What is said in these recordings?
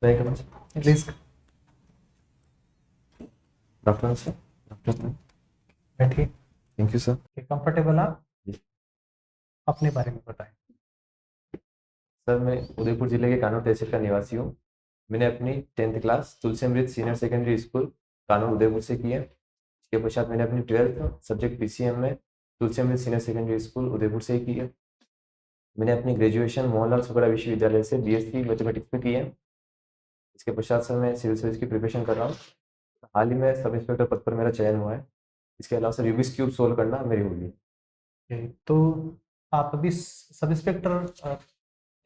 Very good. Please. Good afternoon, sir. Good afternoon. बैठिए। Thank you, sir. Comfortable आप जी। अपने बारे में बताएं। सर, मैं उदयपुर जिले के कानूर तहसील का निवासी हूँ। मैंने अपनी 10th क्लास तुलसी अमृत senior secondary school Kanur Udaipur से की है। इसके पश्चात मैंने अपनी 12th सब्जेक्ट पीसीएम में तुलसी अमृत सीनियर सेकेंडरी स्कूल उदयपुर से ही की है। मैंने अपनी ग्रेजुएशन मोहनलाल सुगड़ा विश्वविद्यालय से बीएससी मैथमेटिक्स में की है। इसके पश्चात सर मैं सिविल सर्विस की प्रिपरेशन कर रहा हूँ। हाल ही में सब इंस्पेक्टर पद पर मेरा चयन हुआ है। इसके अलावा सर रूबिक्स क्यूब सोल्व करना मेरी हॉबी है। तो आप अभी सब इंस्पेक्टर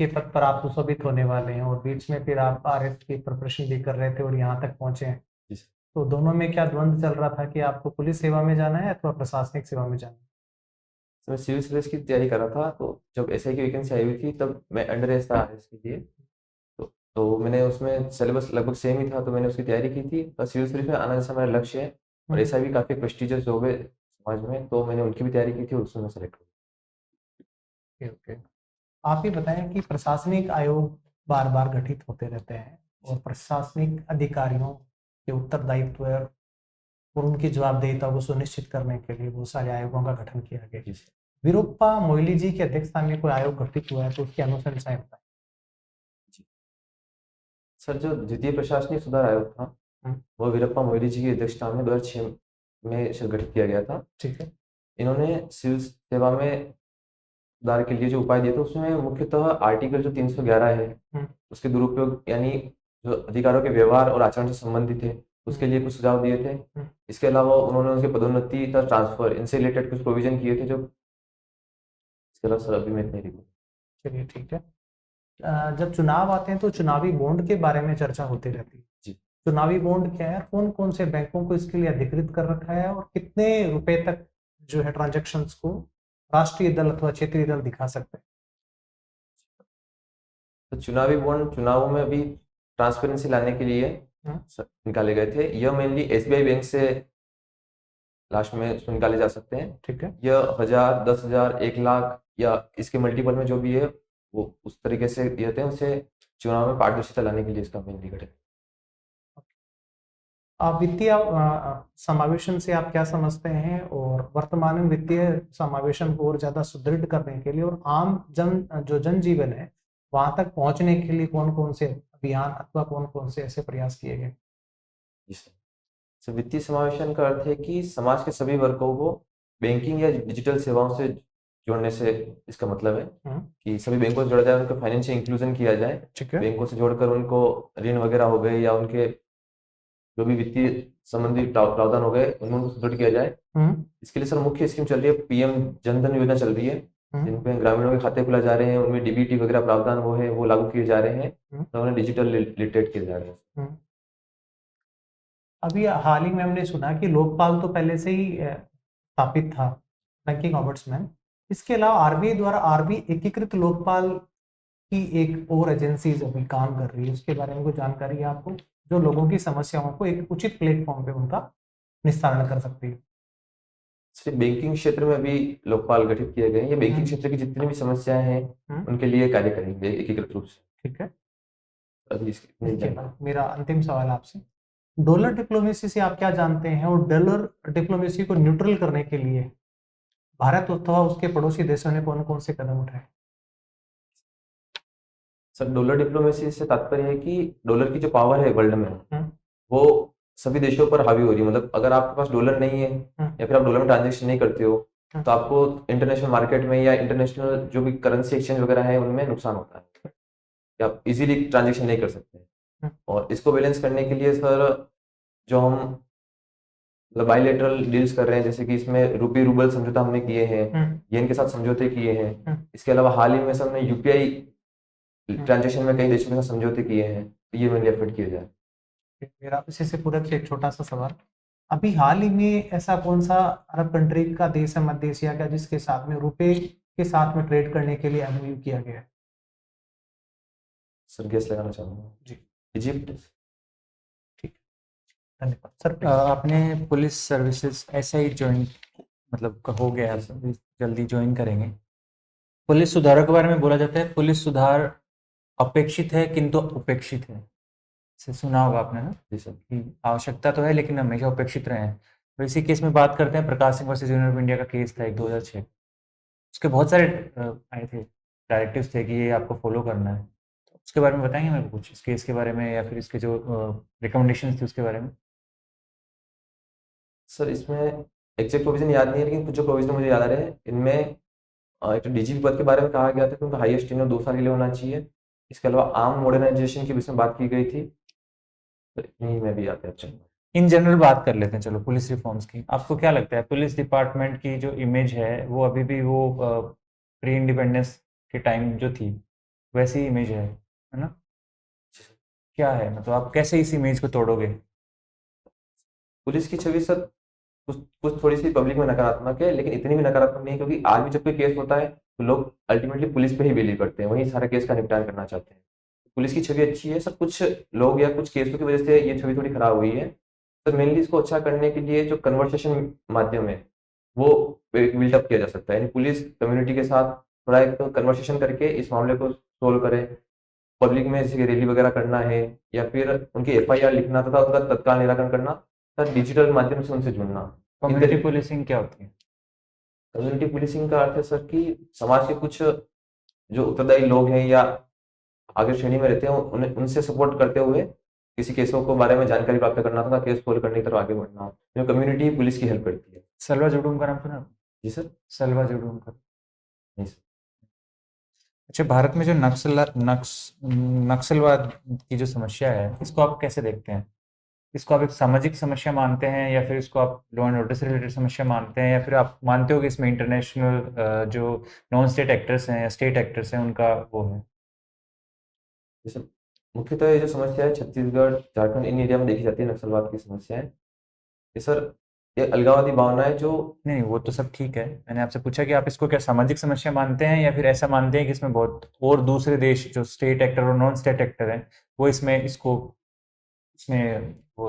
के पद पर आप सुशोभित होने वाले हैं और बीच में फिर आप आरएस की प्रिपरेशन भी कर रहे थे और यहाँ तक पहुंचे हैं। जी सर। तो दोनों में क्या द्वंद्व चल रहा था कि आपको पुलिस सेवा में जाना है अथवा प्रशासनिक सेवा में जाना है? तो मैं सिविल सर्विस की तैयारी कर रहा था, तो जब एसआई की वैकेंसी आई हुई थी तब मैं अंडर एज था आरएस के लिए। तो मैंने उसमें सिलेबस लगभग सेम ही था, तो मैंने उसकी तैयारी की थी। बस सिविल सर्विस में आना जैसा मेरा लक्ष्य है और ऐसा भी काफ़ी प्रेस्टिजियस जॉब है समाज में, तो मैंने उनकी भी तैयारी की थी और उसमें मैं सेलेक्ट हुआ। ओके। आप ही बताएं कि प्रशासनिक आयोग बार बार गठित होते रहते हैं और प्रशासनिक अधिकारियों के उत्तरदायित्व और उनकी जवाबदेहिता को सुनिश्चित करने के लिए बहुत सारे आयोगों का गठन किया गया। जी सर। वीरप्पा मोइली जी की अध्यक्षता में कोई आयोग गठित हुआ है तो उसकी अनुशंसाएं बताएं। सर, जो द्वितीय प्रशासनिक सुधार आयोग था वो वीरप्पा मोइली जी की अध्यक्षता में 2006 में गठित किया गया था। ठीक है। इन्होंने सिविल सेवा में सुधार के लिए जो उपाय दिए थे उसमें मुख्यतः आर्टिकल जो 311 है उसके दुरुपयोग, यानी जो अधिकारों के व्यवहार और आचरण से संबंधित है उसके लिए कुछ सुझाव दिए थे। इसके अलावा उन्होंने उनके पदोन्नति तथा ट्रांसफर इनसे रिलेटेड कुछ प्रोविजन किए थे। जो इसके अलावा सर अभी मैं इतना ही लिखूँ। चलिए ठीक है। जब चुनाव आते हैं तो चुनावी बॉन्ड के बारे में चर्चा होती रहती है। जी। चुनावी बॉन्ड क्या है, कौन कौन से बैंकों को इसके लिए अधिकृत कर रखा है और कितने रुपए तक जो है ट्रांजैक्शंस को राष्ट्रीय दल अथवा क्षेत्रीय दल दिखा सकते हैं? तो चुनावी बॉन्ड चुनावों में अभी ट्रांसपेरेंसी लाने के लिए निकाले गए थे। यह मेनली एसबीआई बैंक से लास्ट में निकाले जा सकते हैं। ठीक है। यह 1000, 10,000, 1,00,000 या इसके मल्टीपल में जो भी है वो उस तरीके से दिए थे। उसे चुनाव में पारदर्शिता लाने के लिए इसका मेनली गठन। वित्तीय समावेशन से आप क्या समझते हैं और वर्तमान में वित्तीय समावेशन को और ज्यादा सुदृढ़ करने के लिए और आम जनजीवन है वहां तक पहुंचने के लिए कौन कौन से अभियान अथवा कौन कौन से ऐसे प्रयास किए गए? जी सर। वित्तीय समावेशन का अर्थ है कि समाज के सभी वर्गों को बैंकिंग या डिजिटल सेवाओं से जोड़ने से इसका मतलब है कि सभी बैंकों से जोड़ा जाए, उनका फाइनेंशियल इंक्लूजन किया जाए। ठीक है। बैंकों से जोड़कर उनको ऋण वगैरह हो गए या उनके जो भी वित्तीय संबंधी प्रावधान हो गए उनमें उनको सुदृढ़ किया जाए। इसके लिए सर मुख्य स्कीम चल रही है, पीएम जनधन योजना चल रही है, जिनमें ग्रामीणों के खाते खुला जा रहे हैं, उनमें डीबीटी वगैरह प्रावधान वो है वो लागू किए जा रहे हैं, तो उन्हें डिजिटल लिटरेट किए जा रहे हैं। अभी हाल ही में हमने सुना कि लोकपाल तो पहले से ही स्थापित था, बैंकिंग ऑम्बुड्समैन। इसके अलावा आरबीआई द्वारा आरबीआई एकीकृत लोकपाल की एक और एजेंसी अभी काम कर रही है, उसके बारे में कोई जानकारी है आपको, जो लोगों की समस्याओं को एक उचित प्लेटफॉर्म पे उनका निस्तारण कर सकती है? सिर्फ बैंकिंग क्षेत्र में अभी लोकपाल गठित किए गए हैं। ये बैंकिंग क्षेत्र की जितनी भी समस्याएं हैं उनके लिए कार्य करेंगे एकीकृत रूप से। ठीक है। अभी इसके बाद मेरा अंतिम सवाल आपसे, डॉलर डिप्लोमेसी से आप क्या जानते हैं और डॉलर डिप्लोमेसी को न्यूट्रल करने के लिए भारत अथवा उसके पड़ोसी देशों ने कौन कौन से कदम उठाए? सर, डॉलर डिप्लोमेसी से तात्पर्य है कि डॉलर की जो पावर है वर्ल्ड में वो सभी देशों पर हावी हो रही है। मतलब अगर आपके पास डॉलर नहीं है या फिर आप डॉलर में ट्रांजेक्शन नहीं करते हो तो आपको इंटरनेशनल मार्केट में या इंटरनेशनल जो भी करेंसी एक्सचेंज वगैरह है उनमें नुकसान होता है, या आप इजीली ट्रांजेक्शन नहीं कर सकते। और इसको बैलेंस करने के लिए सर जो हम मतलब बायलैटरल डील्स कर रहे हैं, जैसे कि इसमें रुपी रूबल समझौता हमने किए हैं, येन के साथ समझौते किए हैं। इसके अलावा हाल ही में सर हमने यूपीआई ट्रांजेक्शन में कई देशों के साथ समझौते किए हैं, तो ये मेनली एफर्ट किए जाए। मेरा इसी से पूरक एक छोटा सा सवाल, अभी हाल ही में ऐसा कौन सा अरब कंट्री का देश है मध्य एशिया का जिसके साथ में रुपए के साथ में ट्रेड करने के लिए एमओयू किया गया है? सर गेस लगाना चाहूंगा जी। इजिप्ट। ठीक, धन्यवाद सर। आपने पुलिस सर्विसेज ऐसे ही ज्वाइन मतलब हो गया जल्दी ज्वाइन करेंगे। पुलिस सुधारों के बारे में बोला जाता है पुलिस सुधार अपेक्षित है किंतु उपेक्षित है। से सुना होगा आपने ना जी सर। कि आवश्यकता तो है लेकिन हमेशा उपेक्षित रहे हैं। तो इसी केस में बात करते हैं, Prakash Singh versus union of India का केस था एक 2006। उसके बहुत सारे आए थे, डायरेक्टिव्स थे कि ये आपको फॉलो करना है। तो उसके बारे में बताएंगे मेरे को कुछ, इस केस के बारे में या फिर इसके जो रिकमेंडेशंस थे उसके बारे में। सर इसमें एग्जैक्ट प्रोविजन याद नहीं है, लेकिन कुछ जो प्रोविजन मुझे याद आ रहे हैं इनमें एक तो डीजीपी पद के बारे में कहा गया था कि उनका हाईएस्ट टेन्योर 2 साल के लिए होना चाहिए। इसके अलावा आर्म मॉडर्नाइजेशन की भी इसमें बात की गई थी। तो इतनी ही मैं भी याद है अच्छा। इन जनरल बात कर लेते हैं चलो पुलिस रिफॉर्म्स की। आपको क्या लगता है क्या डिपार्टमेंट की जो इमेज है वो अभी भी वो प्री इंडिपेंडेंस के टाइम जो थी वैसी इमेज है ना? क्या है मतलब आप कैसे इस इमेज को तोड़ोगे? पुलिस की छवि सर कुछ कुछ थोड़ी सी पब्लिक में नकारात्मक है, लेकिन इतनी भी नकारात्मक नहीं है, क्योंकि आज भी जब कोई केस होता है तो लोग अल्टीमेटली पुलिस पे ही बिलीव करते हैं, वहीं सारे केस का निपटान करना चाहते हैं। पुलिस की छवि अच्छी है सर, कुछ लोग या कुछ केसों की वजह से ये छवि थोड़ी खराब हुई है। तो मेनली इसको अच्छा करने के लिए जो कन्वर्सेशन माध्यम है वो बिल्डअप किया जा सकता है, यानी पुलिस कम्युनिटी के साथ थोड़ा एक कन्वर्सेशन करके इस मामले को सोल्व करे। पब्लिक में जैसे कि रैली वगैरह करना है या फिर उनकी एफआईआर लिखना तथा उसका तत्काल निराकरण करना, सर डिजिटल माध्यम से उनसे जुड़ना। इन कम्युनिटी पुलिसिंग क्या होती है? कम्युनिटी पुलिसिंग का अर्थ है सर कि समाज के कुछ जो उत्तरदायी लोग हैं या आगे श्रेणी में रहते हैं उन्हें उनसे सपोर्ट करते हुए किसी केसों को बारे में जानकारी प्राप्त करना तथा केस सोल्व करने की तरफ आगे बढ़ना, जो कम्युनिटी पुलिस की हेल्प करती है। सलवा जुडूम का नाम सुना आपने? जी सर। सलवा जुडूम का। नहीं सर। अच्छा, भारत में जो नक्सलवाद की जो समस्या है इसको आप कैसे देखते हैं? इसको आप एक सामाजिक समस्या मानते हैं या फिर इसको आप लॉ एंड ऑर्डर से रिलेटेड समस्या मानते हैं या फिर आप मानते हो कि इसमें इंटरनेशनल जो नॉन स्टेट एक्टर्स हैं या स्टेट एक्टर्स हैं उनका वो है? जैसे मुख्यतः ये जो समस्या है छत्तीसगढ़ झारखंड इन एरिया में देखी जाती है, नक्सलवाद की समस्या है ये सर। ये अलगाववादी भावना है जो नहीं वो तो सब ठीक है, मैंने आपसे पूछा कि आप इसको क्या सामाजिक समस्या मानते हैं या फिर ऐसा मानते हैं कि इसमें बहुत और दूसरे देश जो स्टेट एक्टर और नॉन स्टेट एक्टर हैं वो इसमें वो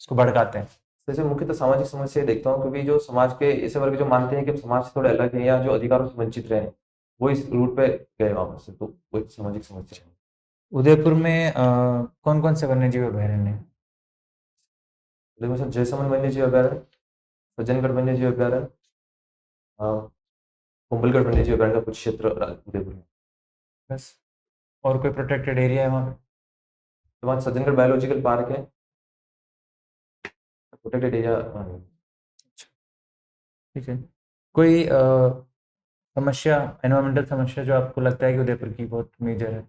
इसको भड़काते हैं। जैसे मुख्यतः सामाजिक समस्या देखता हूँ, क्योंकि जो समाज के ऐसे वर्ग जो मानते हैं कि हम समाज से थोड़े अलग हैं या जो अधिकारों से वंचित रहे हैं, वो इस रूट पे गए वापस से, तो वो एक सामाजिक समस्या है। उदयपुर में कौन कौन से वन्यजीव अभयारण्य हैं? देखो सर, जयसमंद वन्यजीव अभयारण्य, सज्जनगढ़ वन्यजीव अभयारण्य, कुंभलगढ़ वन्यजीव अभयारण्य का कुछ क्षेत्र उदयपुर में। बस? और कोई प्रोटेक्टेड एरिया है वहाँ पे? तो वहाँ सज्जनगढ़ बायोलॉजिकल पार्क है, प्रोटेक्टेड एरिया। ठीक है। कोई समस्या, एनवायरमेंटल समस्या जो आपको लगता है कि उदयपुर की बहुत मेजर है?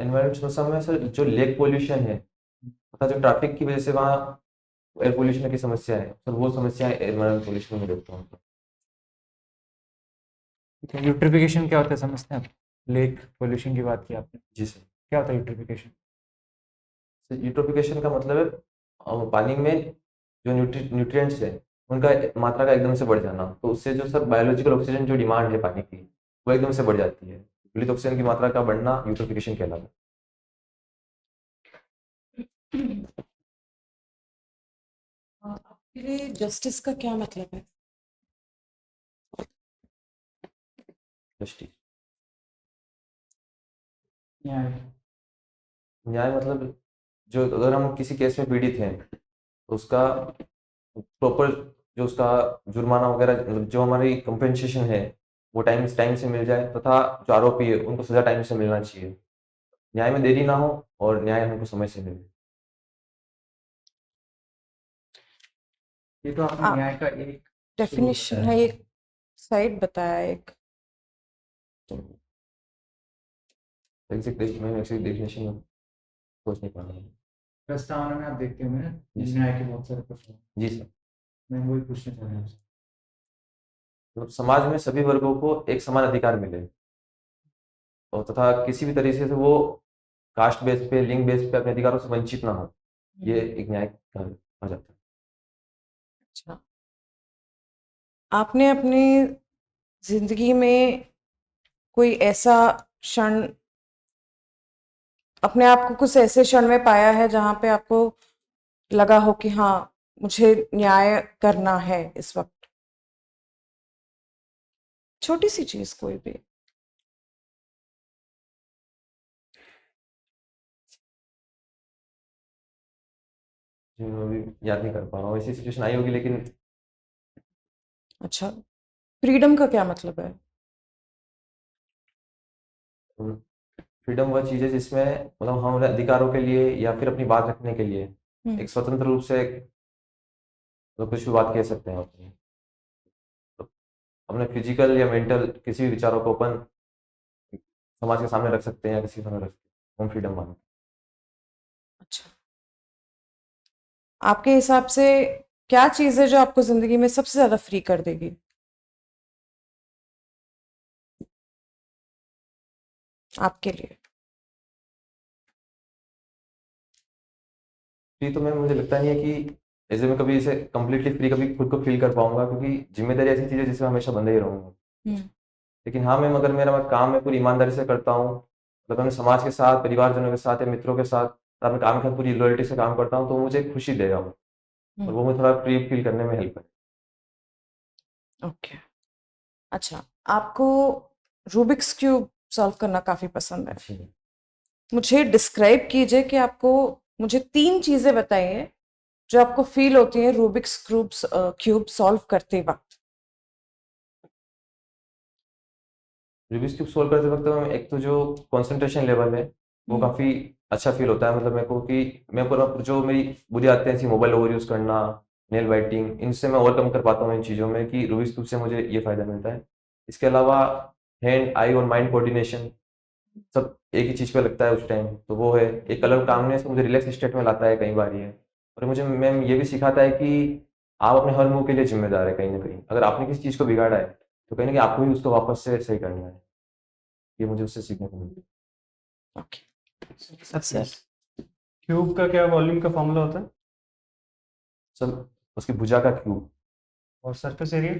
एनवायरमेंट समस्या में सर जो लेक पोल्यूशन है तथा जो ट्रैफिक की वजह से वहाँ एयर पोल्यूशन की समस्या है सर, वो समस्या एनवायरमेंट पोल्यूशन में देखता हूँ। ठीक है। यूट्रिफिकेशन क्या होता है समझते हैं आप? लेक पोल्यूशन की बात की आपने, जी सर। क्या होता है यूट्रिफिकेशन? यूट्रोफिकेशन का मतलब है पानी में जो न्यूट्रिएंट्स है उनका मात्रा का एकदम से बढ़ जाना, तो उससे जो सर बायोलॉजिकल ऑक्सीजन जो डिमांड है पानी की वो एकदम से बढ़ जाती है। विलित ऑक्सीजन की मात्रा का बढ़ना यूट्रोफिकेशन कहलाता है। आपके लिए जस्टिस का क्या मतलब है? जस्टिस, न्याय। न्याय मतलब जो अगर हम किसी केस में पीड़ित हैं तो उसका प्रॉपर जो उसका जुर्माना वगैरह मतलब जो हमारी कंपेंसेशन है वो टाइम से मिल जाए, तथा जो आरोपी है उनको सजा टाइम से मिलना चाहिए, न्याय में देरी ना हो और न्याय हमको समय से मिले। ये तो आपने आप न्याय का एक डेफिनेशन है, एक साइड बताया एक। एग्जैक्ट मैं एक्चुअली डेफिनेशन सोच नहीं पा रहा हूँ। प्रस्तावना में आप देखते होंगे ना जी सर। न्याय के बहुत सारे प्रश्न। जी सर। मैं वही पूछना चाह रहा हूँ आपसे। मतलब समाज में सभी वर्गों को एक समान अधिकार मिले और तथा किसी भी तरीके से वो कास्ट बेस पे लिंग बेस पे अपने अधिकारों से वंचित ना हो, ये एक न्याय कहा जाता है। अच्छा, आपने अपनी जिंदगी में कोई ऐसा क्षण, अपने आप को कुछ ऐसे क्षण में पाया है जहां पे आपको लगा हो कि हाँ, मुझे न्याय करना है इस वक्त? छोटी सी चीज कोई भी। जी, मैं अभी याद नहीं कर पा रहा हूँ, ऐसी सिचुएशन आई होगी लेकिन अच्छा, फ्रीडम का क्या मतलब है? फ्रीडम वह चीज़ है जिसमें मतलब हम अपने अधिकारों के लिए या फिर अपनी बात रखने के लिए हम्म, एक स्वतंत्र रूप से मतलब कुछ भी बात कह सकते हैं अपनी, तो अपने फिजिकल या मेंटल किसी भी विचारों को अपन समाज के सामने रख सकते हैं या किसी के सामने रख सकते हैं, हम फ्रीडम मानते अच्छा, आपके हिसाब से क्या चीज है जो आपको जिंदगी में सबसे ज्यादा फ्री कर देगी? आपके लिए? फ्री तो मैं मुझे लगता नहीं है कि ऐसे मैं कभी इसे कंप्लीटली फ्री कभी खुद को फील कर पाऊंगा, क्योंकि जिम्मेदारी ऐसी चीज़ है जिसमें हमेशा बंधा ही रहूंगा। हम्म, लेकिन हाँ, मैं अगर मेरा मैं काम में पूरी ईमानदारी से करता हूँ, मतलब अपने समाज के साथ, परिवारजनों के साथ या मित्रों के साथ, और अपने काम के साथ पूरी लॉयल्टी से काम करता हूँ, तो मुझे खुशी देगा वो, और हम्म, वो मुझे थोड़ा फ्री फील करने में हेल्प ओके। अच्छा, आपको रूबिक्स क्यूब सॉल्व करना काफी पसंद है। करेगी। मुझे डिस्क्राइब कीजिए कि आपको, मुझे 3 चीजें बताइए जो आपको फील होती हैं रूबिक्स क्यूब सॉल्व करते वक्त। रूबिक्स क्यूब सोल्व करते वक्त एक तो जो कंसंट्रेशन लेवल है वो हम्म, काफ़ी अच्छा फील होता है, मतलब मेरे को कि मैं पूरा जो मेरी बुरी आदतें हैं, जैसे मोबाइल ओवर यूज़ करना, नेल बाइटिंग, इनसे मैं ओवरकम कर पाता हूँ इन चीज़ों में, कि रूबिक्स क्यूब से मुझे ये फ़ायदा मिलता है। इसके अलावा हैंड आई और माइंड कोऑर्डिनेशन सब एक ही चीज़ पे लगता है उस टाइम, तो वो है एक कलर कामनेस, मुझे रिलैक्स स्टेट में लाता है कई बार ये। और मुझे मैम ये भी सिखाता है कि आप अपने हर मूव के लिए जिम्मेदार है कहीं ना कहीं, अगर आपने किसी चीज़ को बिगाड़ा है तो कहीं ना कहीं आपको ही उसको वापस से सही करना है। ये मुझे उससे सीखने को मिलता okay sir sir. Please, cube का क्या वॉल्यूम का फॉर्मूला होता है? है। सर, उसकी भुजा का क्यूब और सरफेस एरिया?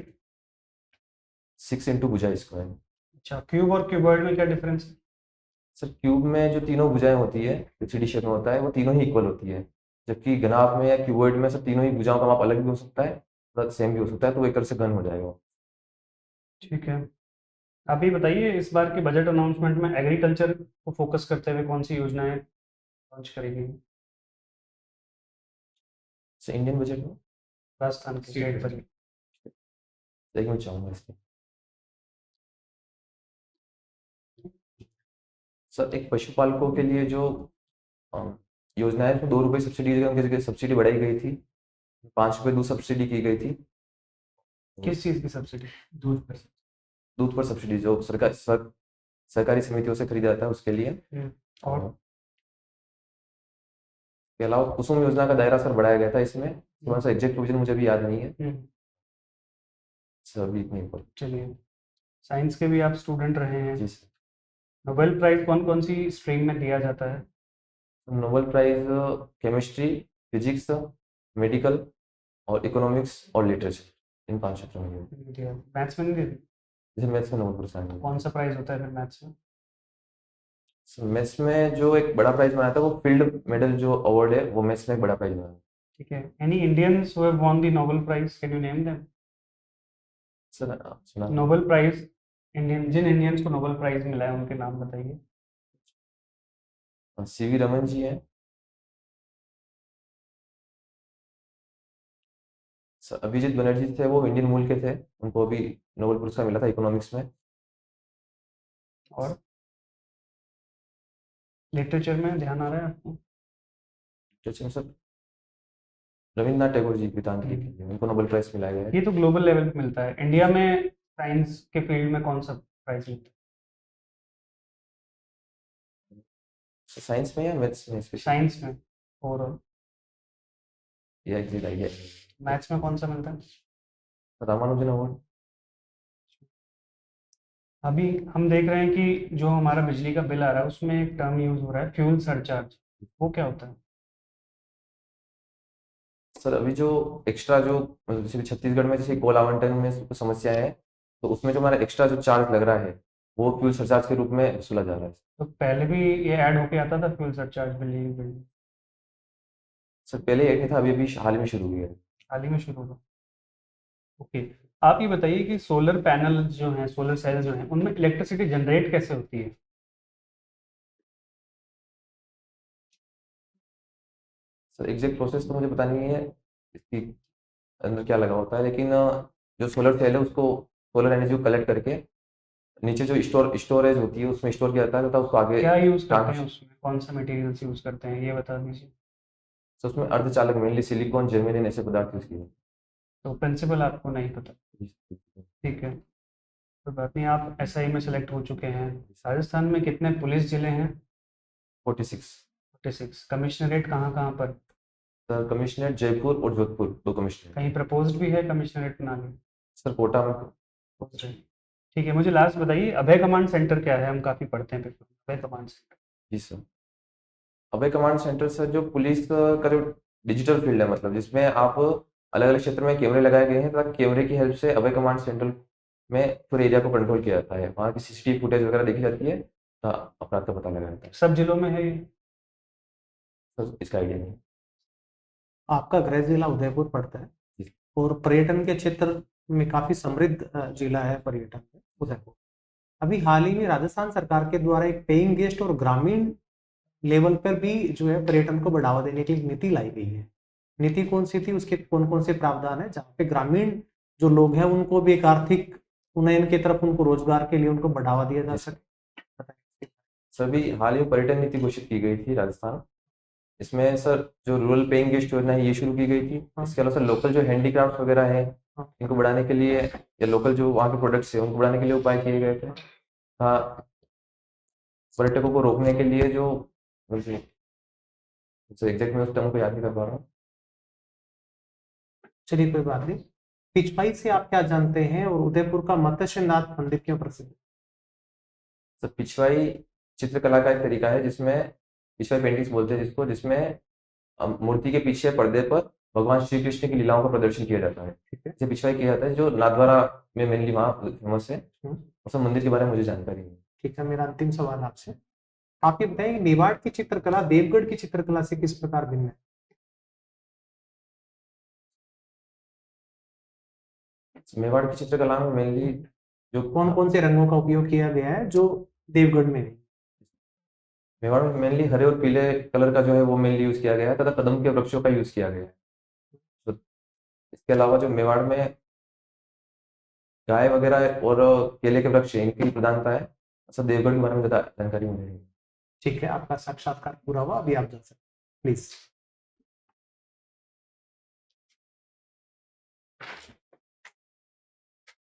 6 इंटू भुजा स्क्वायर। अच्छा, क्यूब और क्यूबॉइड में क्या डिफरेंस है? सर, क्यूब में जो तीनों भुजाएं होती है, जो 3D शेप में होता है, वो तीनों ही इक्वल होती है, जबकि घनाभ में या क्यूबॉइड में सब तीनों ही भुजाओं का माप अलग भी हो सकता है, प्लस सेम भी हो सकता है, तो वो एक तरह से घन हो जाएगा। ठीक है, आप ये बताइए इस बार के बजट अनाउंसमेंट में एग्रीकल्चर को फोकस करते हुए कौन सी योजनाएं लॉन्च करेगी सर, इंडियन बजट में राजस्थान के स्टेट बजट? देखना चाहूंगा इसके। सर, एक पशुपालकों के लिए जो योजना है, उसमें 2 रुपये सब्सिडी की जगह उनकी जगह सब्सिडी बढ़ाई गई थी, 5 रुपये दूध सब्सिडी की गई थी। किस चीज़ की सब्सिडी? दूध पर? दूध पर सब्सिडी जो सरकारी समितियों से खरीदा जाता है उसके लिए। और और के अलावा कुसुम योजना का दायरा सर बढ़ाया गया था इसमें, थोड़ा सा एग्जैक्ट प्रोविजन मुझे भी याद नहीं है सर, अभी इतनी पर। चलिए, साइंस के भी आप स्टूडेंट रहे हैं, जी सर। नोबेल प्राइज कौन कौन सी स्ट्रीम में दिया जाता है? Nobel prize chemistry, physics, medical और इकोनॉमिक्स और लिटरेचर, इन 5 क्षेत्रों में है। दिया, मैथ्स में नहीं दिया? जैसे मैथ्स में नोबेल पुरस्कार मिला। कौन सा प्राइज होता है फिर मैथ्स में? मैथ्स में जो एक बड़ा प्राइज बनाया था वो फील्ड मेडल जो अवार्ड है, वो मैथ्स में एक बड़ा प्राइज बनाया। ठीक है, any Indians who have won the Nobel prize, can you name them? Sir, सुना नोबेल प्राइज, इंडियन, जिन इंडियंस को नोबेल प्राइज मिला है उनके नाम बताइए। सीवी रमन जी हैं। सर, अभिजीत बनर्जी थे, वो इंडियन मूल के थे, उनको अभी नोबेल पुरस्कार मिला था इकोनॉमिक्स में। और लिटरेचर में ध्यान आ रहा है आपको? लिटरेचर में सर रविन्द्रनाथ टैगोर जी गीतांजलि के लिए उनको नोबेल प्राइज मिला गया है। ये तो ग्लोबल लेवल पे मिलता है, इंडिया में साइंस के फील्ड में कौन सा प्राइज मिलता साइंस में या मैथ्स में है? स्पेशली? साइंस में ओवरऑल। या एग्जैक्ट आइडिया। मैथ्स में कौन सा मिलता है? रामानुजन अवार्ड। अभी हम देख रहे हैं कि जो हमारा बिजली का बिल आ रहा है उसमें एक टर्म यूज हो रहा है, फ्यूल सरचार्ज, वो क्या होता है? सर, अभी जो एक्स्ट्रा जो मतलब जैसे छत्तीसगढ़ में जैसे कोल आवंटन में कुछ समस्या है, तो उसमें जो हमारा एक्स्ट्रा जो चार्ज लग रहा है वो फ्यूल सरचार्ज के रूप में वसूला जा रहा है। तो पहले भी ये ऐड होके आता था फ्यूल सरचार्ज बिजली के बिल में? सर, पहले एक नहीं था, अभी अभी हाल ही में शुरू हुआ है। हाल ही में शुरू हुआ? ओके, आप ये बताइए कि सोलर पैनल जो हैं, सोलर सेल जो हैं, उनमें इलेक्ट्रिसिटी जनरेट कैसे होती है? सर एग्जैक्ट प्रोसेस तो मुझे पता नहीं है इसकी अंदर क्या लगा होता है, लेकिन जो सोलर सेल है उसको सोलर एनर्जी को कलेक्ट करके नीचे जो स्टोरेज होती है उसमें स्टोर किया जाता है तथा उसको आगे क्या यूज करते हैं ट्रांस उसमें, कौन सा मटेरियल्स यूज करते हैं ये बता दीजिए। तो उसमें अर्धचालक मेनली सिलिकॉन जर्मेनियम ऐसे पदार्थ यूज किए तो प्रिंसिपल आपको नहीं पता, ठीक है, कोई बात नहीं। आप एसआई में सेलेक्ट हो चुके हैं। राजस्थान में कितने पुलिस जिले हैं? 46। 46। कमिश्नरेट कहाँ कहाँ पर? सर कमिश्नरेट जयपुर और जोधपुर, 2 कमिश्नरेट। कहीं प्रपोज्ड भी है कमिश्नरेट बनाने? सर कोटा में। ठीक है, मुझे लास्ट बताइए, अभय कमांड सेंटर क्या है? हम काफ़ी पढ़ते हैं पेपर में, अभय कमांड सेंटर। जी सर, अभय कमांड सेंटर सर जो पुलिस का जो डिजिटल फील्ड है, मतलब जिसमें आप अलग अलग क्षेत्र में कैमरे लगाए गए हैं तथा कैमरे की हेल्प से अभय कमांड सेंटर में पूरे एरिया को कंट्रोल किया जाता है। वहाँ की सीसीटीवी फुटेज वगैरह देखी जाती है तथा अपराध का पता लगाया जाता है। सब जिलों में है ये? सर इसका आइडिया नहीं। आपका गृह जिला उदयपुर पड़ता है जी। और पर्यटन के क्षेत्र में काफी समृद्ध जिला है पर्यटन में उदयपुर। अभी हाल ही में राजस्थान सरकार के द्वारा एक पेइंग गेस्ट और ग्रामीण लेवल पर भी जो है पर्यटन को बढ़ावा देने की एक नीति लाई गई है। नीति कौन सी थी, उसके कौन कौन से प्रावधान है जहाँ पे ग्रामीण जो लोग हैं उनको भी एक आर्थिक उन्नयन की तरफ, उनको रोजगार के लिए उनको बढ़ावा दिया जा सके? बताइए। सर अभी हाल ही में पर्यटन नीति घोषित की गई थी राजस्थान। इसमें सर जो रूरल पेइंग गेस्ट योजना है ये शुरू की गई थी। इसके अलावा सर लोकल जो हैंडीक्राफ्ट वगैरह है इनको बढ़ाने के लिए, या लोकल जो वहाँ के प्रोडक्ट्स है उनको बढ़ाने के लिए उपाय किए गए थे। हाँ, पर्यटकों को रोकने के लिए जो एग्जैक्ट मैं उस टर्म को याद नहीं कर पा रहा हूँ। चलिए कोई बात नहीं। पिछवाई से आप क्या जानते हैं और उदयपुर का मत्स्यनाथ मंदिर क्यों प्रसिद्ध है? सर पिछवाई चित्रकला का एक तरीका है जिसमें पिछवाई पेंटिंग्स बोलते हैं जिसको, जिसमें मूर्ति के पीछे पर्दे पर भगवान श्री कृष्ण की लीलाओं का प्रदर्शन किया जाता है। ठीक है। इसे पिछवाई किया जाता है जो नाथद्वारा में मेनली वहाँ फेमस है। उस मंदिर के बारे में मुझे जानकारी नहीं है। ठीक है, मेरा अंतिम सवाल आपसे, आप ये बताइए मेवाड़ की चित्रकला देवगढ़ की चित्रकला से किस प्रकार भिन्न है? मेवाड़ की चित्रकला में मेनली जो कौन कौन से रंगों का उपयोग किया गया है जो देवगढ़ में नहीं? मेवाड़ में मेनली हरे और पीले कलर का जो है वो मेनली यूज किया गया है तथा कदम के वृक्षों का यूज किया गया है। तो इसके अलावा जो मेवाड़ में गाय वगैरह और केले के वृक्ष हैं, इनकी प्रधानता है। सब देवगढ़ के बारे में ज्यादा जानकारी मुझे नहीं है। ठीक है, आपका साक्षात्कार पूरा हुआ, अभी आप जा सकते प्लीज।